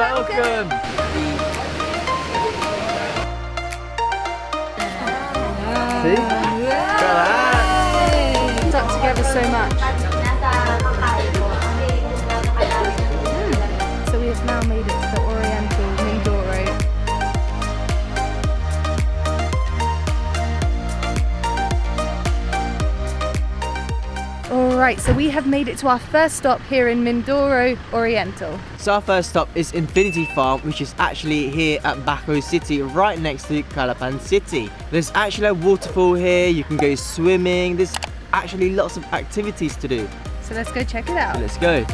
welcome. See? Stuck together so much. So we have now made it to the Oriental Mindoro. Alright, so we have made it to our first stop here in Mindoro Oriental. So our first stop is Infinity Farm, which is actually here at Baco City, right next to Calapan City. There's actually a waterfall here, you can go swimming, there's actually lots of activities to do. So let's go check it out. So let's go.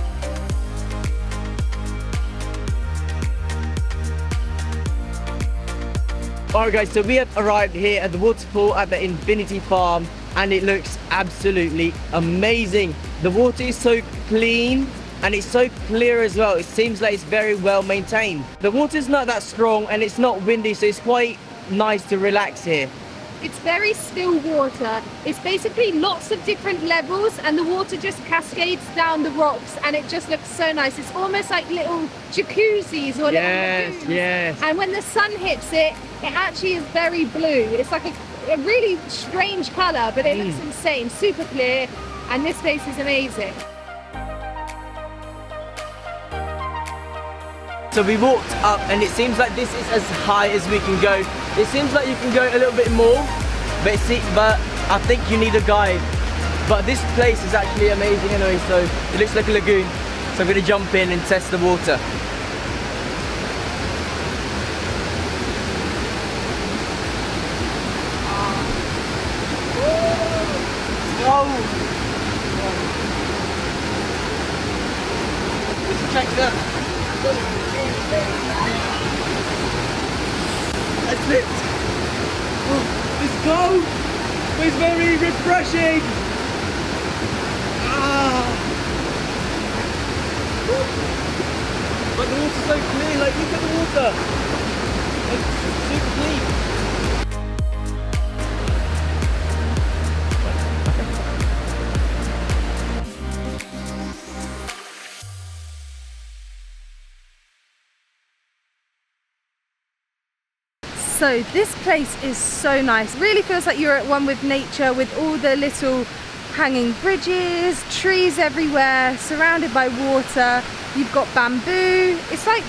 Alright guys, so we have arrived here at the waterfall at the Infinity Farm and it looks absolutely amazing. The water is so clean and it's so clear as well. It seems like it's very well maintained. The water's not that strong and it's not windy, so it's quite nice to relax here. It's very still water. It's basically lots of different levels and the water just cascades down the rocks and it just looks so nice. It's almost like little jacuzzis or little lagoons. Yes. And when the sun hits it, it actually is very blue. It's like a really strange colour, but it looks insane, super clear, and this place is amazing. So we walked up and it seems like this is as high as we can go. It seems like you can go a little bit more, but I think you need a guide. But this place is actually amazing anyway, so it looks like a lagoon. So I'm gonna jump in and test the water. Oh! Let's check that. That's it. Oh, it's cold, but it's very refreshing. But the water's so clear, like look at the water. It's super clean. So this place is so nice. Really feels like you're at one with nature, with all the little hanging bridges, trees everywhere, surrounded by water. You've got bamboo. It's like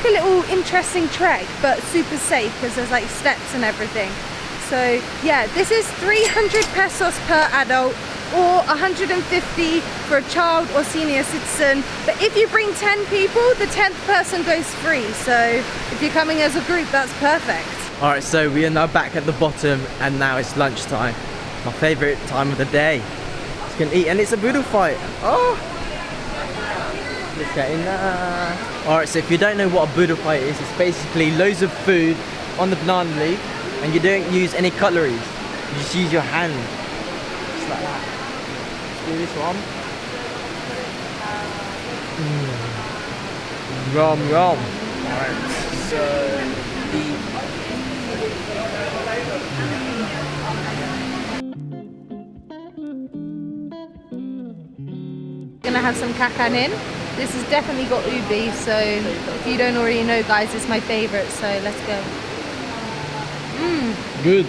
a little interesting trek, but super safe because there's like steps and everything. So yeah, this is 300 pesos per adult or 150 for a child or senior citizen. But if you bring 10 people, the 10th person goes free. So if you're coming as a group, that's perfect. All right, so we are now back at the bottom and now it's lunchtime. My favorite time of the day. Just gonna eat and it's a boodle fight. Oh! Let's get in there. All right, so if you don't know what a boodle fight is, it's basically loads of food on the banana leaf and you don't use any cutlery. You just use your hand. Just like that. Let's do this one. Yum, yum. All right, so Gonna have some kakanin. This has definitely got ubi, so if you don't already know, guys, it's my favorite, so let's go. Good.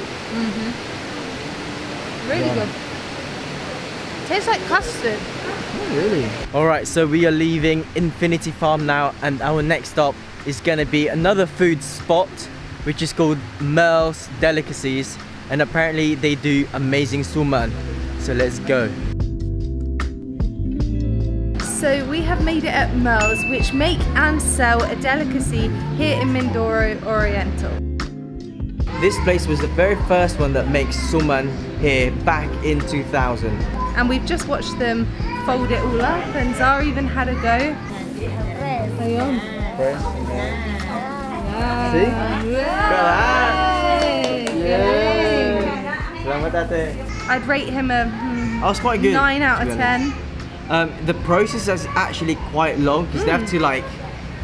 Really good. Tastes like custard. Oh, really? Alright, so we are leaving Infinity Farm now and our next stop is going to be another food spot which is called Merls Delicacies, and apparently they do amazing suman. So let's go. So we have made it at Merls, which make and sell a delicacy here in Mindoro Oriental. This place was the very first one that makes suman here back in 2000. And we've just watched them fold it all up, and Zara even had a go. Ayun. See? Salamat ate. I'd rate him a I was quite good. 9 out of 10. The process is actually quite long because they have to like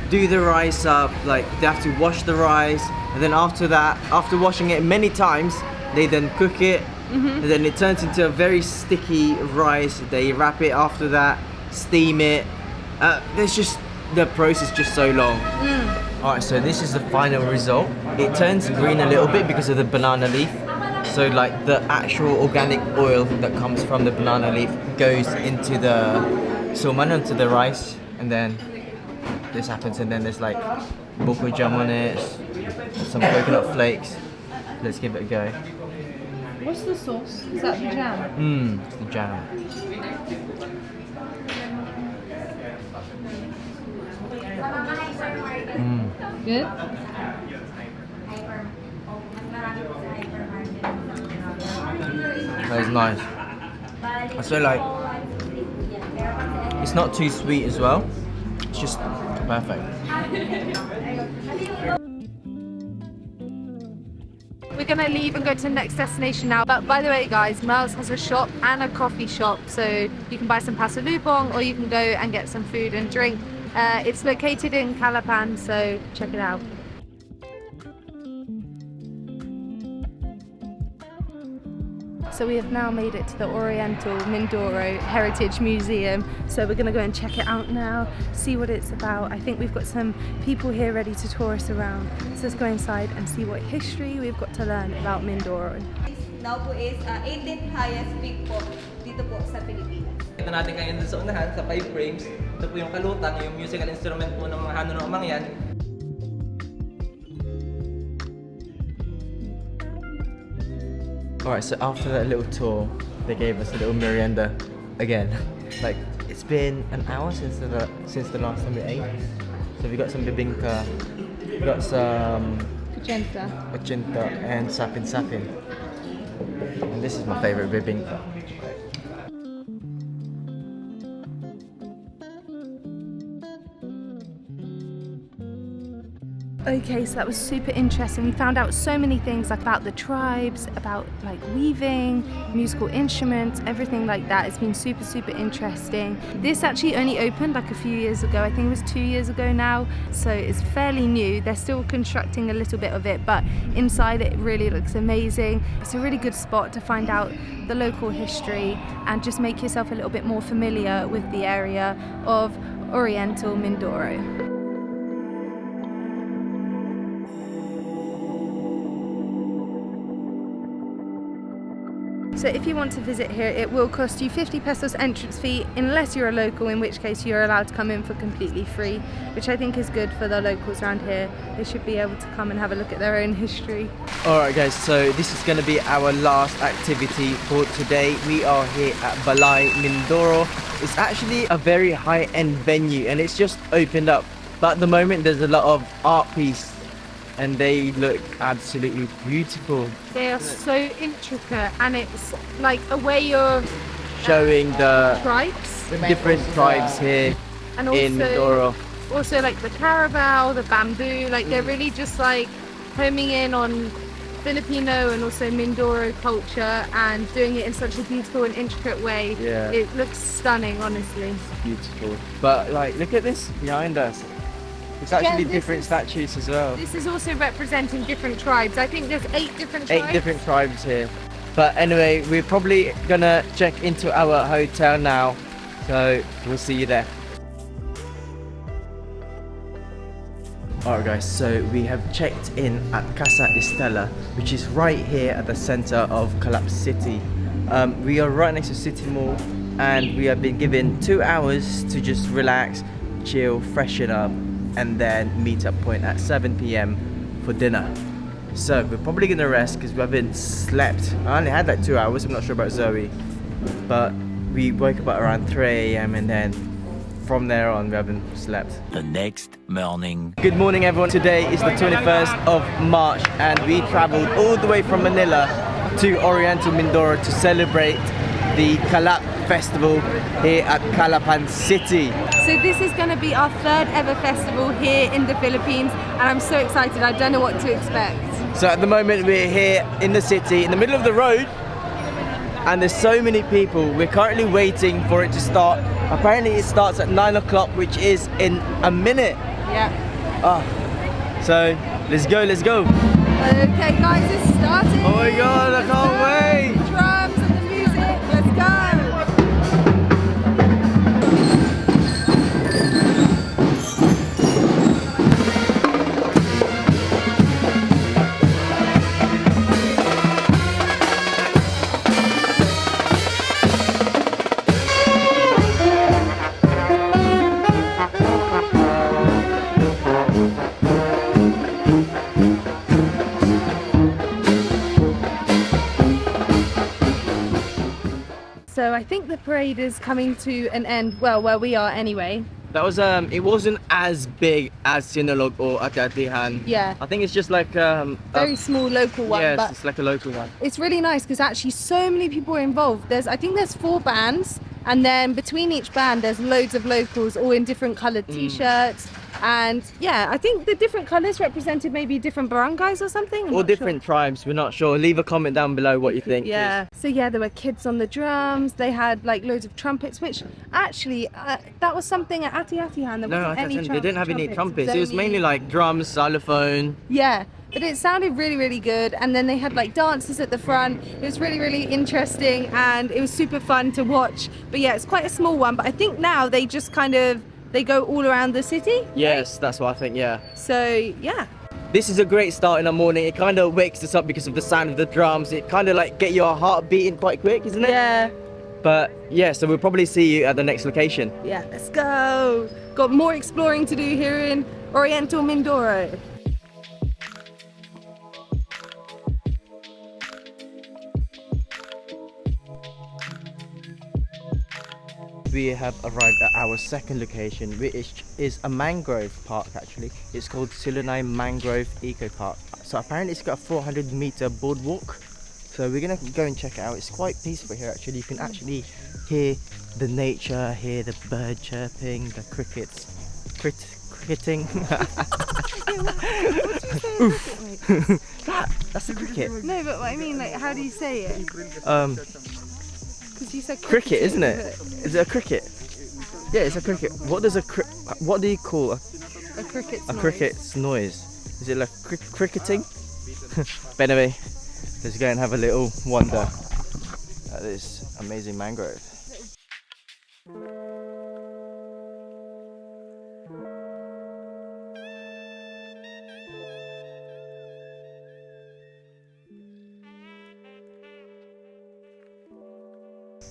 do the rice up, like they have to wash the rice, and then after that, after washing it many times, they then cook it, and then it turns into a very sticky rice. They wrap it after that, steam it. There's just the process is just so long. Alright, so this is the final result. It turns green a little bit because of the banana leaf. So like the actual organic oil that comes from the banana leaf goes into the suman, onto the rice, and then this happens, and then there's like buko jam on it, some coconut flakes. Let's give it a go. What's the sauce? Is that the jam? It's the jam. Good? That is nice. I feel like it's not too sweet as well. It's just perfect. We're gonna leave and go to the next destination now. But by the way, guys, Merls has a shop and a coffee shop, so you can buy some pasalubong or you can go and get some food and drink. It's located in Kalap, so check it out. So we have now made it to the Oriental Mindoro Heritage Museum. So we're gonna go and check it out now, see what it's about. I think we've got some people here ready to tour us around. So let's go inside and see what history we've got to learn about Mindoro. Now po is 18th highest peak po dito po sa Pilipinas. Ito natin kayo sa unahan, sa 5 frames. Ito po yung kalutang, yung musical instrument po ng mga hanunomang yan. Alright, so after that little tour, they gave us a little merienda again. Like, it's been an hour since the last time we ate. So we got some bibingka, we got some pacenta and sapin. And this is my favorite bibingka. Okay, so that was super interesting. We found out so many things like about the tribes, about like weaving, musical instruments, everything like that. It's been super interesting. This actually only opened like a few years ago. I think it was 2 years ago now. So it's fairly new. They're still constructing a little bit of it, but inside it really looks amazing. It's a really good spot to find out the local history and just make yourself a little bit more familiar with the area of Oriental Mindoro. So if you want to visit here, it will cost you 50 pesos entrance fee, unless you're a local, in which case you're allowed to come in for completely free, which I think is good for the locals around here. They should be able to come and have a look at their own history. Alright guys, so this is going to be our last activity for today. We are here at Balay Mindoro. It's actually a very high-end venue and it's just opened up. But at the moment there's a lot of art pieces and they look absolutely beautiful. They are so intricate and it's like a way of showing the tribes, different tribes here and in Mindoro. Also like the Carabao, the bamboo, like they're really just like homing in on Filipino and also Mindoro culture and doing it in such a beautiful and intricate way. Yeah. It looks stunning, honestly. It's beautiful. But like, look at this behind us. It's actually different statues as well. This is also representing different tribes. I think there's 8 different tribes. 8 different tribes here. But anyway, we're probably gonna check into our hotel now. So we'll see you there. Alright guys, so we have checked in at Casa Estella, which is right here at the center of Kalap City. We are right next to City Mall and we have been given 2 hours to just relax, chill, freshen up, and then meet up point at 7 p.m. for dinner. So we're probably gonna rest because we haven't slept. I only had like 2 hours, I'm not sure about Zoe. But we woke up at around 3 a.m. and then from there on we haven't slept. The next morning. Good morning everyone. Today is the 21st of March and we traveled all the way from Manila to Oriental Mindoro to celebrate the Kalap Festival here at Kalap City. So this is going to be our 3rd ever festival here in the Philippines and I'm so excited. I don't know what to expect. So at the moment we're here in the city, in the middle of the road, and there's so many people. We're currently waiting for it to start. Apparently it starts at 9 o'clock, which is in a minute. Yeah. So let's go. Okay guys, it's starting. Oh my god, I can't wait. The drums and the music, let's go. I think the parade is coming to an end, well, where we are anyway. That was it wasn't as big as Sinulog or Ati-Atihan. Yeah. I think it's just like Very small local one, yes, but it's like a local one. it's really nice because actually so many people are involved. I think there's 4 bands, and then between each band there's loads of locals all in different coloured t-shirts. And yeah, I think the different colours represented maybe different barangays or something. I'm Or not different tribes, we're not sure. Leave a comment down below what you think. Yeah. So yeah, there were kids on the drums. They had like loads of trumpets, which actually that was something at Ati-Atihan. There No, wasn't any they didn't have any trumpets. It was only- mainly like drums, xylophone. Yeah, but it sounded really, really good. And then they had like dancers at the front. It was really, really interesting, and it was super fun to watch. But yeah, it's quite a small one. But I think now they just kind of they go all around the city. Yes, that's what I think, yeah. So yeah. This is a great start in the morning. It kind of wakes us up because of the sound of the drums. It kind of like get your heart beating quite quick, isn't it? Yeah. But yeah, so we'll probably see you at the next location. Yeah, let's go. Got more exploring to do here in Oriental Mindoro. We have arrived at our second location, which is a mangrove park actually. It's called Silane Mangrove Eco Park. So apparently it's got a 400-meter boardwalk. So we're gonna go and check it out. It's quite peaceful here actually. You can actually hear the nature, hear the bird chirping, the crickets cricketing. Oof. That's a cricket. No, but I mean, like, how do you say it? Because you said Cricket, isn't it? Is it a cricket? Yeah, it's a cricket. What do you call a cricket's a noise. cricket's noise? Is it like cricketing? But anyway, let's go and have a little wander at this amazing mangrove.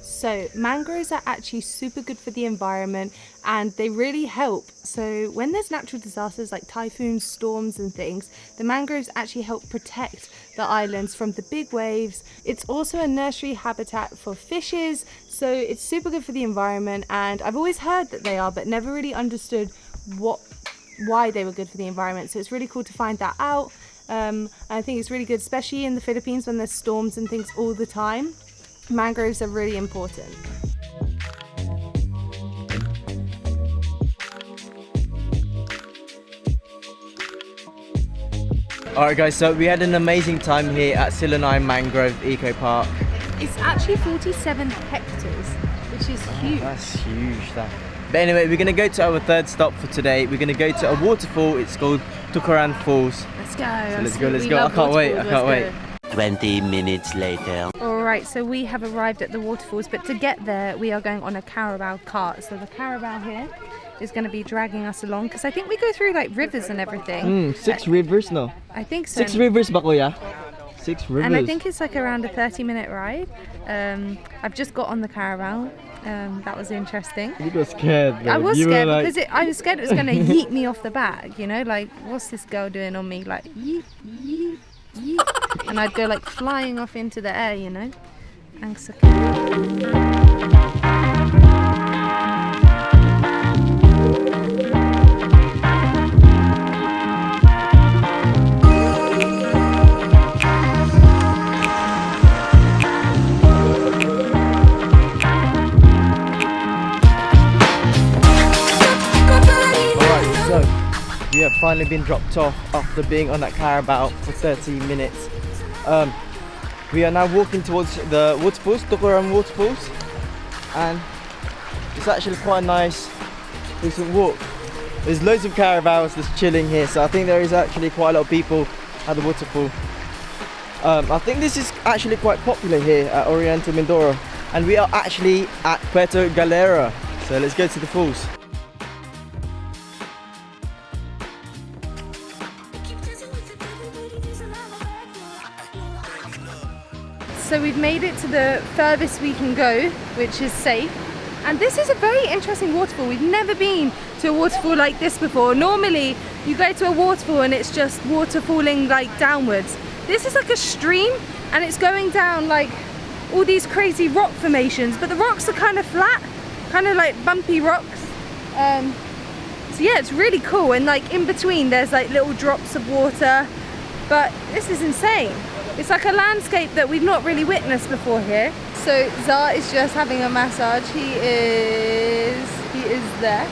So mangroves are actually super good for the environment, and they really help. So when there's natural disasters like typhoons, storms and things, the mangroves actually help protect the islands from the big waves. It's also a nursery habitat for fishes, so it's super good for the environment. And I've always heard that they are, but never really understood why they were good for the environment. So it's really cool to find that out. I think it's really good, especially in the Philippines when there's storms and things all the time. Mangroves are really important. Alright guys, so we had an amazing time here at Silane Mangrove Eco Park. It's actually 47 hectares, which is huge. That's huge, that. But anyway, we're going to go to our third stop for today. We're going to go to a waterfall. It's called Tukuran Falls. Let's go. So let's go. I can't wait. 20 minutes later. Alright, so we have arrived at the waterfalls, but to get there we are going on a Carabao cart. So the Carabao here is going to be dragging us along, because I think we go through like rivers and everything. 6 rivers, no? I think so. 6 rivers ba kuya? 6 rivers. And I think it's like around a 30-minute ride. I've just got on the Carabao. That was interesting. You were scared. I was scared because I was scared it was going to yeet me off the back, you know, like what's this girl doing on me, like yeet, yeet, yeet. And I'd go like flying off into the air, you know. Thanks. We have finally been dropped off after being on that Carabao for 30 minutes. We are now walking towards the waterfalls, Tukuran waterfalls, and it's actually quite a nice, decent walk. There's loads of Carabaos just chilling here, so I think there is actually quite a lot of people at the waterfall. I think this is actually quite popular here at Oriental Mindoro, and we are actually at Puerto Galera, so let's go to the falls. So we've made it to the furthest we can go, which is safe. And this is a very interesting waterfall. We've never been to a waterfall like this before. Normally you go to a waterfall and it's just water falling like downwards. This is like a stream and it's going down like all these crazy rock formations, but the rocks are kind of flat, kind of like bumpy rocks. So yeah, it's really cool, and like in between there's like little drops of water, but this is insane. It's like a landscape that we've not really witnessed before here. So Zar is just having a massage. He is there.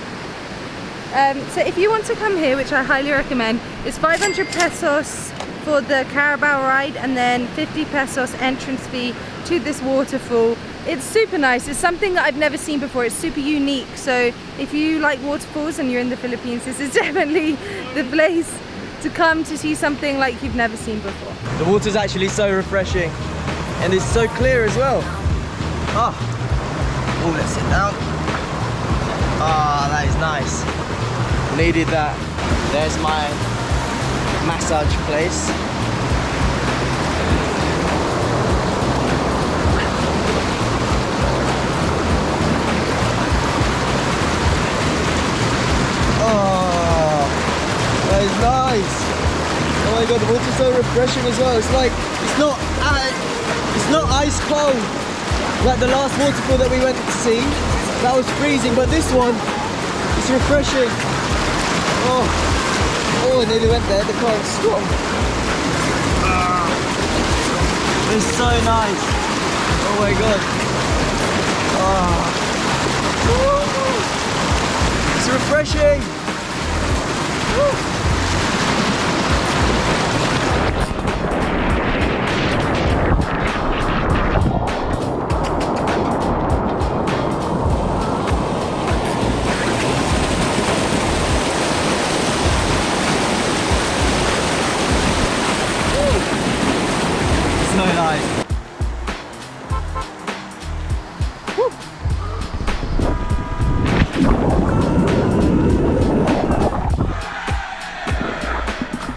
So if you want to come here, which I highly recommend, it's 500 pesos for the Carabao ride and then 50 pesos entrance fee to this waterfall. It's super nice. It's something that I've never seen before. It's super unique. So if you like waterfalls and you're in the Philippines, this is definitely the place to come to see something like you've never seen before. The water's actually so refreshing and it's so clear as well. Oh, let's sit down. That is nice. Needed that. There's my massage place. Oh, that is nice. Oh my god, the water's so refreshing as well. It's like, it's not ice cold like the last waterfall that we went to see. That was freezing, but this one, it's refreshing. Oh, I nearly went there, the current's strong. It's so nice. Oh my god. It's refreshing. So nice. Woo.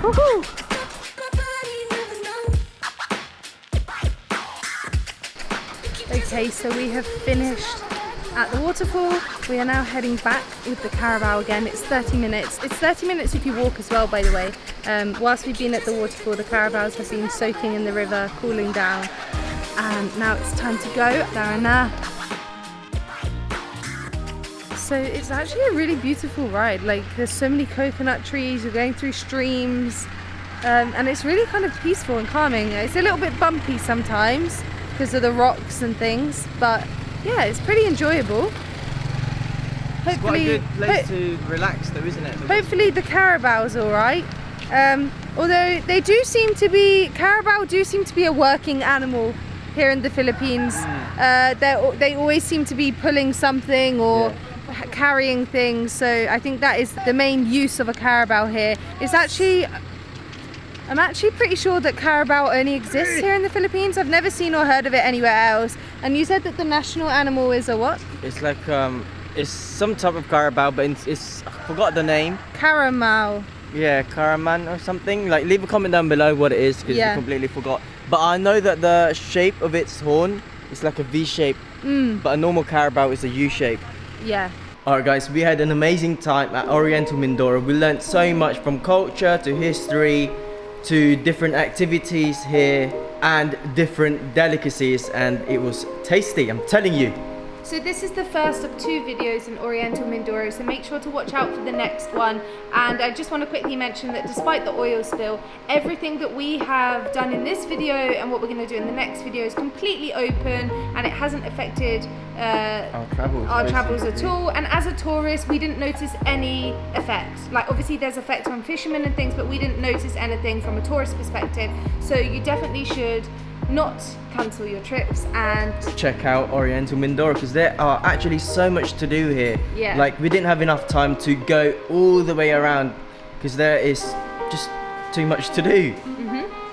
Woohoo. Okay, so we have finished at the waterfall. We are now heading back with the Carabao again. It's 30 minutes. It's 30 minutes if you walk as well, by the way. Whilst we've been at the waterfall, the Carabaos have been soaking in the river, cooling down. And now it's time to go. Darana. So it's actually a really beautiful ride. Like, there's so many coconut trees, you're going through streams, and it's really kind of peaceful and calming. It's a little bit bumpy sometimes because of the rocks and things, but yeah, it's pretty enjoyable. It's quite a good place to relax though, isn't it? Hopefully the Carabao's alright. Although Carabao do seem to be a working animal here in the Philippines. They always seem to be pulling something or carrying things, so I think that is the main use of a Carabao here. I'm actually pretty sure that Carabao only exists here in the Philippines. I've never seen or heard of it anywhere else. And you said that the national animal is a what? It's like it's some type of Carabao, but it's I forgot the name. Caramao. Yeah, Caraman or something. Like, leave a comment down below what it is, because I completely forgot. But I know that the shape of its horn is like a V shape, but a normal Carabao is a U shape. Yeah. Alright guys, we had an amazing time at Oriental Mindoro. We learned so much, from culture to history to different activities here and different delicacies, and it was tasty, I'm telling you. So this is the first of 2 videos in Oriental Mindoro, so make sure to watch out for the next one. And I just want to quickly mention that despite the oil spill, everything that we have done in this video and what we're going to do in the next video is completely open, and it hasn't affected our travels at all. And as a tourist, we didn't notice any effect. Like, obviously there's effect on fishermen and things, but we didn't notice anything from a tourist perspective. So you definitely should not cancel your trips and check out Oriental Mindoro, because there are actually so much to do here. Yeah. Like, we didn't have enough time to go all the way around because there is just too much to do.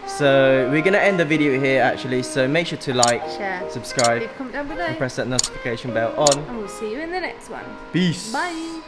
So we're gonna end the video here actually, so make sure to like, share, subscribe, leave a comment down below, and press that notification bell on. and we'll see you in the next one. Peace. Bye.